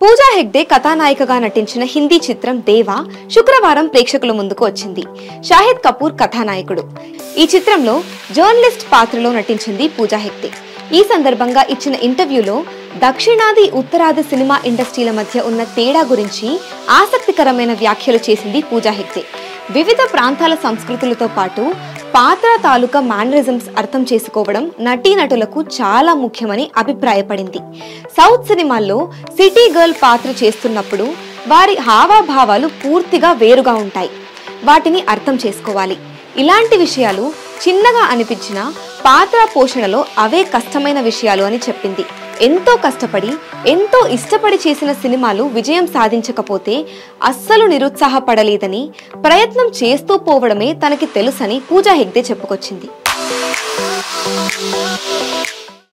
పూజా హెగ్డే కథానాయికగా నటించిన హిందీ చిత్రం దేవా శుక్రవారం ప్రేక్షకుల ముందుకు వచ్చింది. షాహిద్ కపూర్ కథానాయకుడు. ఈ చిత్రంలో జర్నలిస్ట్ పాత్రలో నటించింది పూజా హెగ్డే. ఈ సందర్భంగా ఇచ్చిన ఇంటర్వ్యూలో దక్షిణాది ఉత్తరాది సినిమా ఇండస్ట్రీల మధ్య ఉన్న తేడా గురించి ఆసక్తికరమైన వ్యాఖ్యలు చేసింది పూజా హెగ్డే. వివిధ ప్రాంతాల సంస్కృతులతో పాటు పాత్ర తాలూకా మేనరిజమ్స్ అర్థం చేసుకోవడం నటీనటులకు చాలా ముఖ్యమని అభిప్రాయపడింది. సౌత్ సినిమాల్లో సిటీ గర్ల్ పాత్ర చేస్తున్నప్పుడు వారి హావభావాలు పూర్తిగా వేరుగా ఉంటాయి. వాటిని అర్థం చేసుకోవాలి. ఇలాంటి విషయాలు చిన్నగా అనిపించిన పాత్ర పోషణలో అవే కష్టమైన విషయాలు అని చెప్పింది. ఎంతో కష్టపడి ఎంతో ఇష్టపడి చేసిన సినిమాలు విజయం సాధించకపోతే అస్సలు నిరుత్సాహపడలేదని, ప్రయత్నం చేస్తూ పోవడమే తనకి తెలుసని పూజా హెగ్డే చెప్పుకొచ్చింది.